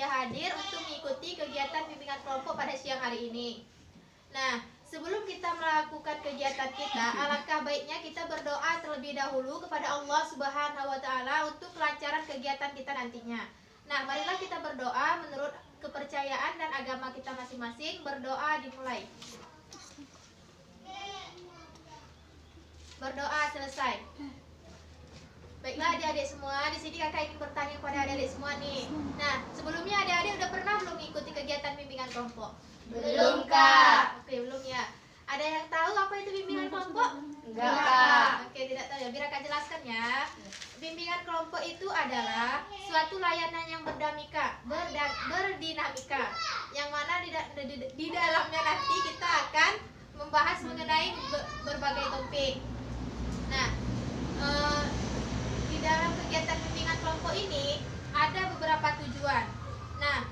hadir untuk mengikuti kegiatan bimbingan kelompok pada siang hari ini. Nah, sebelum kita melakukan kegiatan kita, alangkah baiknya kita berdoa terlebih dahulu kepada Allah Subhanahu wa taala untuk kelancaran kegiatan kita nantinya. Nah, marilah kita berdoa menurut kepercayaan dan agama kita masing-masing. Berdoa dimulai. Berdoa selesai. Baiklah adik-adik semua, di sini kakak ingin bertanya kepada adik-adik semua nih. Nah, sebelumnya adik-adik udah pernah belum mengikuti kegiatan bimbingan kelompok? Belum, Kak. Oke, belum ya. Ada yang tahu apa itu bimbingan kelompok? Enggak, Kak. Oke, tidak tahu ya. Biar kakak jelaskan ya. Bimbingan kelompok itu adalah suatu layanan yang berdinamika, yang mana di dalamnya nanti kita akan membahas mengenai berbagai topik. Nah, di dalam kegiatan bimbingan kelompok ini ada beberapa tujuan. Nah,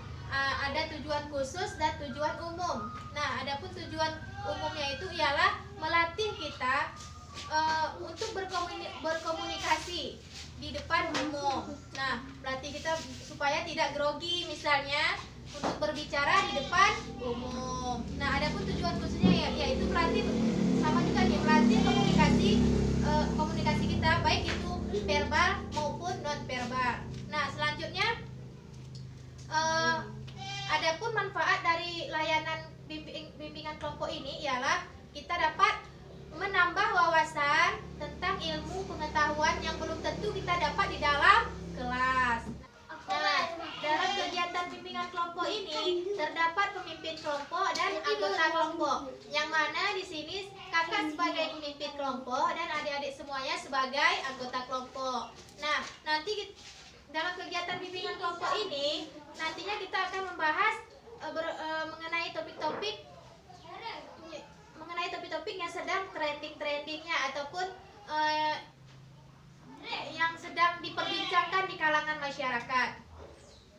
ada tujuan khusus dan tujuan umum. Nah, adapun tujuan umumnya itu ialah melatih kita untuk berkomunikasi di depan umum. Nah, melatih kita supaya tidak grogi misalnya untuk berbicara di depan umum. Nah, adapun tujuan khususnya yaitu melatih sama juga nih, melatih komunikasi kita baik itu verbal maupun non verbal. Nah, selanjutnya adapun manfaat dari layanan bimbingan kelompok ini ialah kita dapat menambah wawasan tentang ilmu pengetahuan yang belum tentu kita dapat di dalam kelas. Nah, dalam kegiatan bimbingan kelompok ini terdapat pemimpin kelompok dan anggota kelompok. Yang mana di sini kakak sebagai pemimpin kelompok dan adik-adik semuanya sebagai anggota kelompok. Nah, nanti dalam kegiatan bimbingan kelompok ini nantinya kita akan membahas mengenai topik-topik yang sedang trendingnya ataupun yang sedang diperbincangkan di kalangan masyarakat.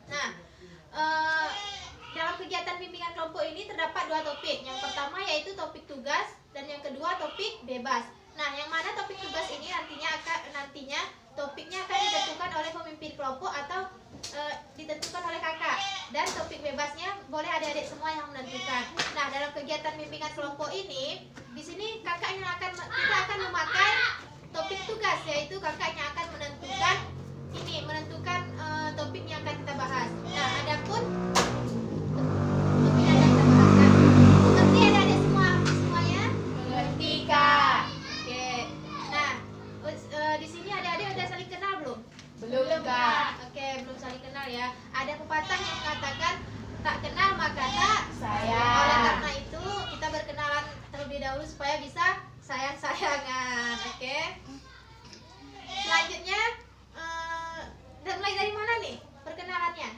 Nah, dalam kegiatan bimbingan kelompok ini terdapat dua topik. Yang pertama yaitu topik tugas dan yang kedua topik bebas. Nah, yang mana topik tugas ini nantinya topiknya akan ditentukan oleh pemimpin kelompok atau ditentukan oleh kakak, dan topik bebasnya boleh adik-adik semua yang menentukan. Nah, dalam kegiatan bimbingan kelompok ini, di sini kita akan memakai topik tugas, yaitu kakaknya akan menentukan topik yang akan kita bahas. Nah, adapun topik yang akan kita bahaskan, mengerti adik-adik semuanya? Mengerti, Kak. Oke. Nah, di sini adik-adik udah saling kenal belum? Belum, Kak. Oke, belum saling kenal ya. Ada pepatah yang mengatakan tak kenal maka tak sayang. Oleh karena itu kita berkenalan terlebih dahulu supaya bisa sayang-sayangan. Oke. Selanjutnya mulai dari mana nih perkenalannya?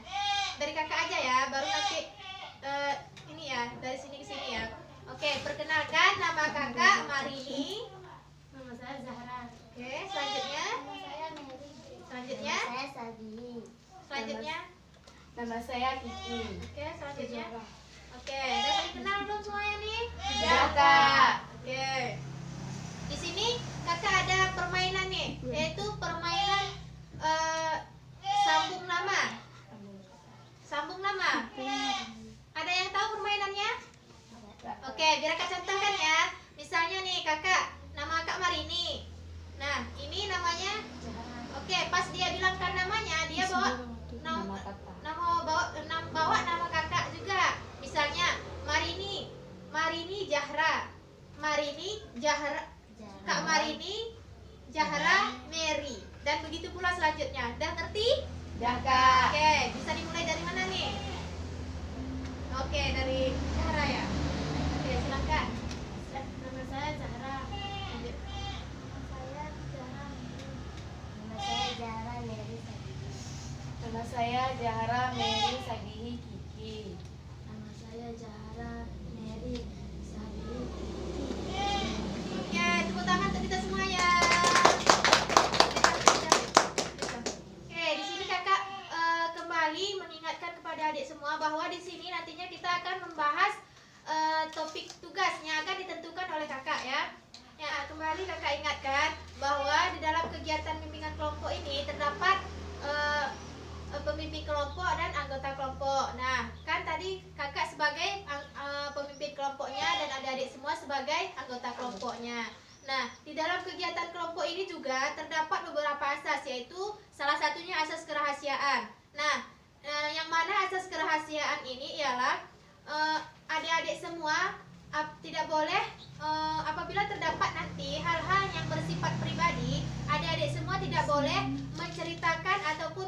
Dari kakak aja ya, baru nanti ini ya, dari sini ke sini ya. Oke, perkenalkan, nama kakak Marini. Nama saya Zahra. Oke, selanjutnya. Nama saya Mary. Selanjutnya. Nama saya Sabi. Selanjutnya. Nama saya Kiki. Oke, selanjutnya. Oke, udah saling kenal belum semuanya nih? Sudah, Kak. Oke. Di sini kakak ada permainan nih, yaitu permainan sambung nama. Sambung nama. Ada yang tahu permainannya? Oke, biar kakak contohkan ya. Misalnya nih kakak, nama kakak Marini. Nah, ini namanya. Oke, pas dia bilangkan namanya, dia bawa nama kakak juga. Misalnya Marini Zahra, Kak Marini Zahra Mary, dan begitu pula selanjutnya. Udah ngerti? Sudah, Kak. Oke, bisa dimulai dari mana nih? Oke, dari Zahra ya. Oke, silakan. Nama saya Zahra. Lanjut. Nama saya Zahra Mary Sagihi. Nama saya Zahra Mary Sagihi Kiki. Nama saya Zahra Mary Sagihi. Oke, tepuk tangan untuk kita semua ya. Oke, di sini kakak kembali mengingatkan kepada adik semua bahwa di sini nantinya kita akan membahas topik tugas yang akan ditentukan oleh kakak ya. Ya, kembali kakak ingatkan bahwa di dalam kegiatan bimbingan kelompok ini terdapat pembimbing kelompok dan anggota kelompok. adik-adik semua sebagai anggota kelompoknya. Nah, di dalam kegiatan kelompok ini juga terdapat beberapa asas, yaitu salah satunya asas kerahasiaan. Nah, yang mana asas kerahasiaan ini ialah adik-adik semua tidak boleh apabila terdapat nanti hal-hal yang bersifat pribadi, adik-adik semua tidak boleh menceritakan ataupun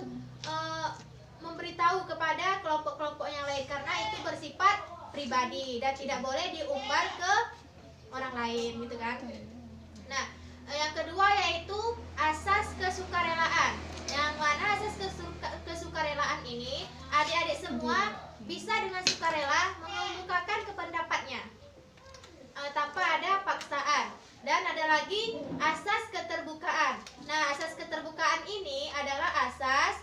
memberitahu kepada kelompok-kelompok yang lain karena itu bersifat pribadi dan tidak boleh diumbar ke orang lain, gitu kan. Nah, yang kedua yaitu asas kesukarelaan. Yang mana asas kesukarelaan ini adik-adik semua bisa dengan sukarela mengemukakan pendapatnya tanpa ada paksaan. Dan ada lagi asas keterbukaan. Nah, asas keterbukaan ini adalah asas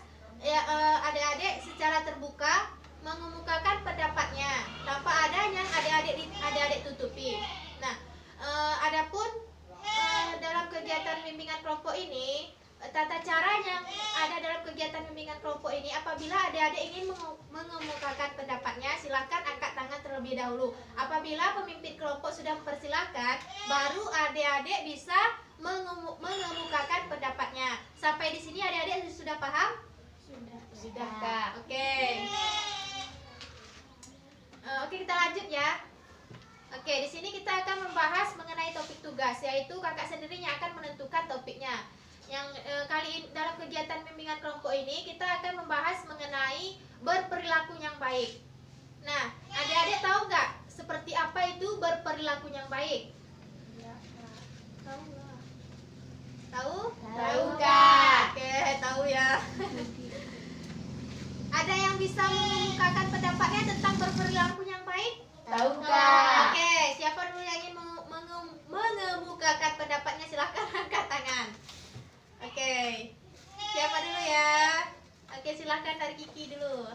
adik-adik secara terbuka mengemukakan pendapatnya tanpa ada yang adik-adik tutupi. Nah, adapun dalam kegiatan bimbingan kelompok ini, tata cara yang ada dalam kegiatan bimbingan kelompok ini, apabila adik-adik ingin mengemukakan pendapatnya, silakan angkat tangan terlebih dahulu. Apabila pemimpin kelompok sudah mempersilahkan, baru adik-adik bisa mengemukakan pendapatnya. Sampai di sini adik-adik sudah paham? Sudah, Kak. Oke. Oke, kita lanjut ya. Oke, di sini kita akan membahas mengenai topik tugas, yaitu kakak sendiri yang akan menentukan topiknya. Yang kali ini dalam kegiatan bimbingan kelompok ini kita akan membahas mengenai berperilaku yang baik. Nah, adik-adik tahu nggak seperti apa itu berperilaku yang baik? Tahu nggak? Tahu? Tahu, Kak. Oke, tahu ya. Ada yang bisa mengemukakan pendapatnya tentang berperilaku yang baik? Tahu, Kak. Oke, siapa dulu yang ingin mengemukakan pendapatnya, silahkan angkat tangan. Oke, siapa dulu ya? Oke, silahkan dari Kiki dulu.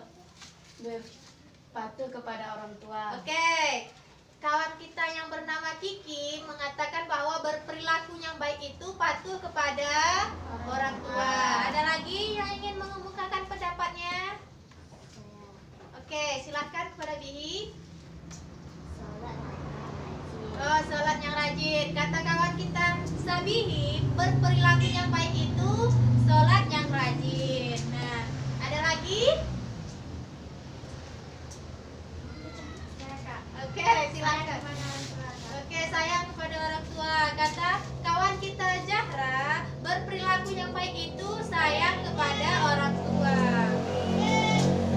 Berpatuh kepada orang tua. Oke, kawan kita yang bernama Kiki mengatakan bahwa berperilaku yang baik itu patuh kepada orang tua. Ada lagi yang ingin mengemukakan pendapatnya? Oke, silahkan kepada Bihi. Oh, sholat yang rajin. Kata kawan kita Sabihi, berperilaku yang baik itu sholat yang rajin. Nah, ada lagi? Oke, silakan. Oke, sayang kepada orang tua. Kata kawan kita Zahra, berperilaku yang baik itu sayang kepada orang tua.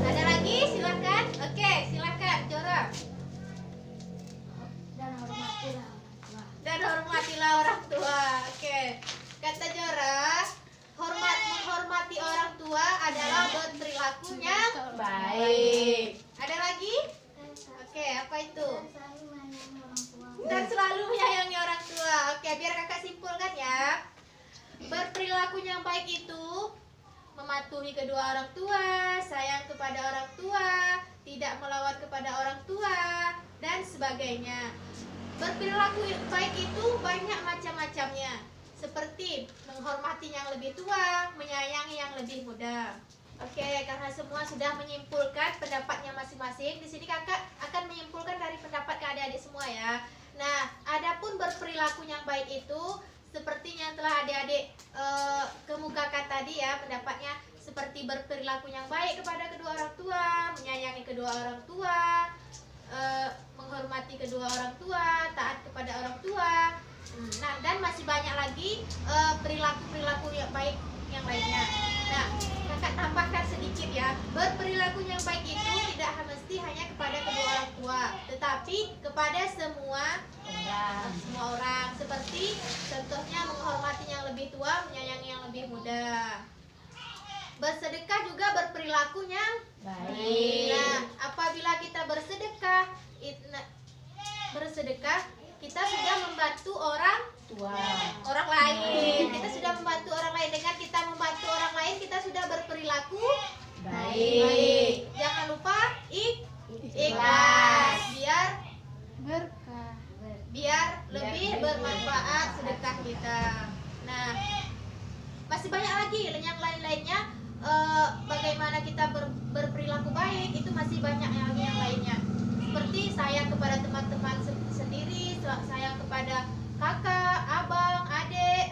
Ada lagi? Silakan. Oke, silakan Jora. Dan hormatilah orang tua. Oke. Kata Jora, menghormati orang tua adalah berperilaku yang Baik. Ada lagi? Oke, apa itu? Dan selalu menyayangi orang tua. Oke, biar kakak simpulkan ya. Berperilaku yang baik itu mematuhi kedua orang tua, sayang kepada orang tua, tidak melawan kepada orang tua, dan sebagainya. Berperilaku baik itu banyak macam-macamnya, seperti menghormati yang lebih tua, menyayangi yang lebih muda. Oke, karena semua sudah menyimpulkan pendapatnya masing-masing, di sini kakak akan menyimpulkan dari pendapat adik-adik semua ya. Nah, adapun berperilaku yang baik itu seperti yang telah adik-adik kemukakan tadi ya pendapatnya, seperti berperilaku yang baik kepada kedua orang tua, menyayangi kedua orang tua, menghormati kedua orang tua, taat kepada orang tua. Nah, dan masih banyak lagi perilaku-perilaku yang baik yang lainnya. Nah, kakak tambahkan sedikit ya. Berperilaku yang baik itu tidak mesti hanya kepada kedua orang tua, tetapi kepada semua orang. Seperti contohnya menghormati yang lebih tua, menyayangi yang lebih muda. Bersedekah juga berperilaku yang Baik. Nah, apabila kita bersedekah, kita sudah membantu orang lain. Kita sudah membantu orang lain. Dengan kita membantu orang lain, kita sudah berperilaku Baik. Jangan lupa ikhlas. Biar lebih bermanfaat sedekah kita. Nah, masih banyak lagi yang lain-lainnya. Bagaimana kita berperilaku baik, itu masih banyak yang lainnya. seperti sayang kepada teman-teman sendiri, sayang kepada kakak, abang, adik,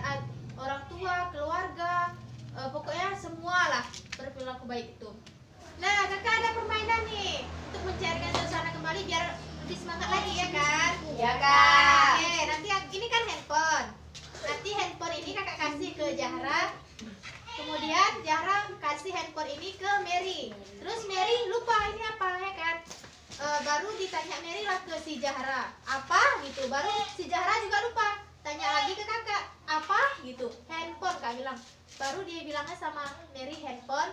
orang tua, keluarga, pokoknya semualah berperilaku baik itu. Nah, kakak ada permainan nih untuk mencairkan suasana kembali biar lebih semangat lagi ya kan? Ya Kak. Oke, nanti ini kan handphone. Nanti handphone ini kakak kasih ke Zahra. Kemudian Zahra kasih handphone ini ke Mary. Terus Mary lupa ini apa ya kan? Baru ditanya Mary lah ke si Zahra. Apa gitu? Baru si Zahra juga lupa. Tanya lagi ke kakak. Apa gitu? Handphone kak bilang. Baru dia bilangnya sama Mary handphone.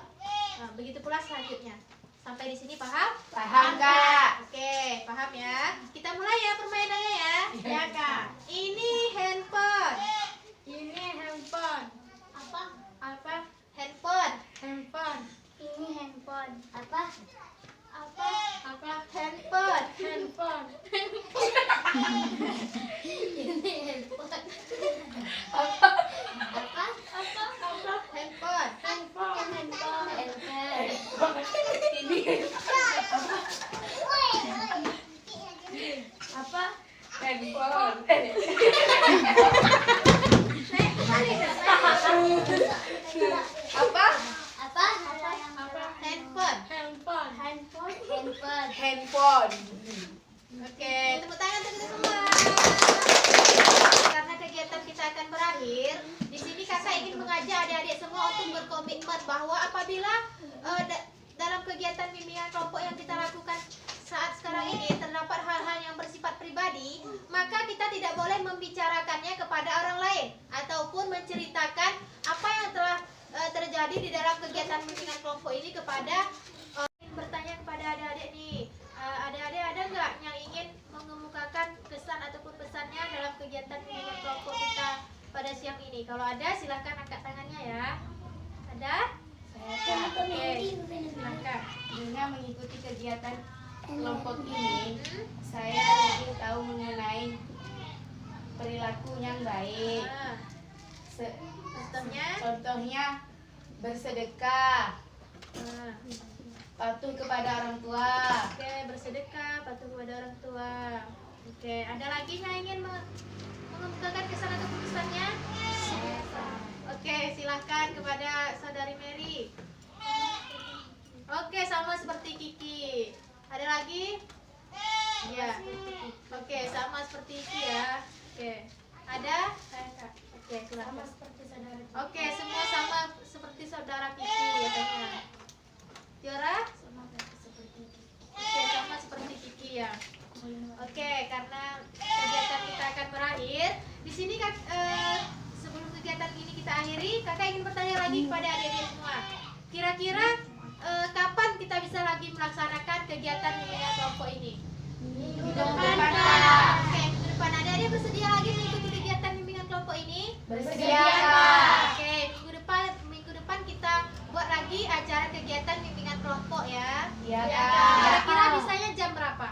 Nah, begitu pula selanjutnya. Sampai di sini paham? Paham Kak. Oke, paham ya. Kita mulai ya permainannya ya. Ya Kak. Ini handphone. Ini handphone. Apa? Apa? Handphone. Handphone. Ini handphone. Apa? Apa? Apa? Handphone. Handphone. Ini handphone. Apa? Apa? Apa? Handphone. Handphone. Handphone. Apa? Handphone. Apa? Apa? Handphone. Handphone. Handphone. Handphone. Handphone. Oke, tepuk tangan untuk kita semua. Karena kegiatan kita akan berakhir, di sini kakak ingin mengajak adik-adik semua untuk berkomitmen bahwa apabila dalam kegiatan bimbingan kelompok yang kita lakukan saat sekarang ini terdapat hal-hal yang bersifat pribadi, maka kita tidak boleh membicarakannya kepada orang lain ataupun menceritakan apa yang telah terjadi di dalam kegiatan bimbingan kelompok ini kepada bertanya kepada adik-adik nih. Adik-adik ada nggak yang ingin mengemukakan kesan ataupun pesannya dalam kegiatan bimbingan kelompok kita pada siang ini? Kalau ada silahkan angkat tangannya ya. Ada? Oke, silahkan. Dengan mengikuti kegiatan kelompok ini, saya lebih tahu mengenai perilaku yang baik. Nah, contohnya? Contohnya bersedekah, Nah, patuh kepada orang tua. oke, bersedekah, patuh kepada orang tua. Oke, ada lagi yang ingin mengemukakan kesan atau pesannya? Oke, silahkan kepada saudari Mary. Oke, sama seperti Kiki. Ada lagi? Iya. Oke, sama seperti Kiki ya. Oke. Ada? Oke, silahkan. Oke, semua sama seperti saudara Kiki katanya. Tiara? Oke, sama seperti Kiki ya. Oke, karena kegiatan kita akan berakhir, di sini sebelum kegiatan ini kita akhiri, kakak ingin bertanya lagi kepada adik-adik semua. Kira-kira kapan kita bisa lagi melaksanakan kegiatan bimbingan kelompok ini? Minggu depan, depan. Kak. Oke, minggu depan adik-adik bersedia lagi mengikuti kegiatan bimbingan kelompok ini? Bersedia, Kak. Oke, minggu depan kita buat lagi acara kegiatan bimbingan kelompok ya. Iya, Ya, Kak. Kira-kira bisanya jam berapa?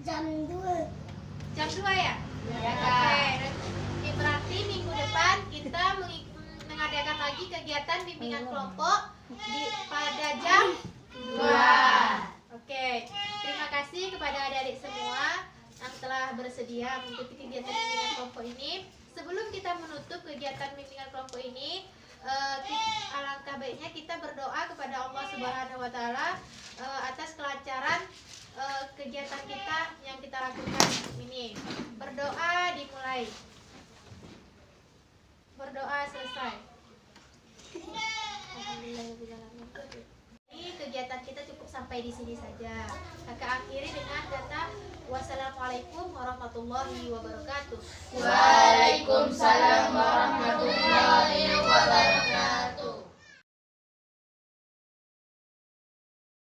Jam 2. Jam 2 ya? Iya, Oke, Kak. ini berarti minggu depan kita mengadakan lagi kegiatan bimbingan kelompok pada jam 2. Oke, terima kasih kepada adik-adik semua yang telah bersedia mengikuti kegiatan bimbingan kelompok ini. Sebelum kita menutup kegiatan bimbingan kelompok ini, alangkah baiknya kita berdoa kepada Allah Subhanahu wa Ta'ala atas kelancaran kegiatan kita yang kita lakukan ini. Berdoa dimulai. Berdoa selesai. Ini kegiatan kita cukup sampai di sini saja. Kakak akhiri dengan kata wassalamualaikum warahmatullahi wabarakatuh. Waalaikumsalam warahmatullahi wabarakatuh.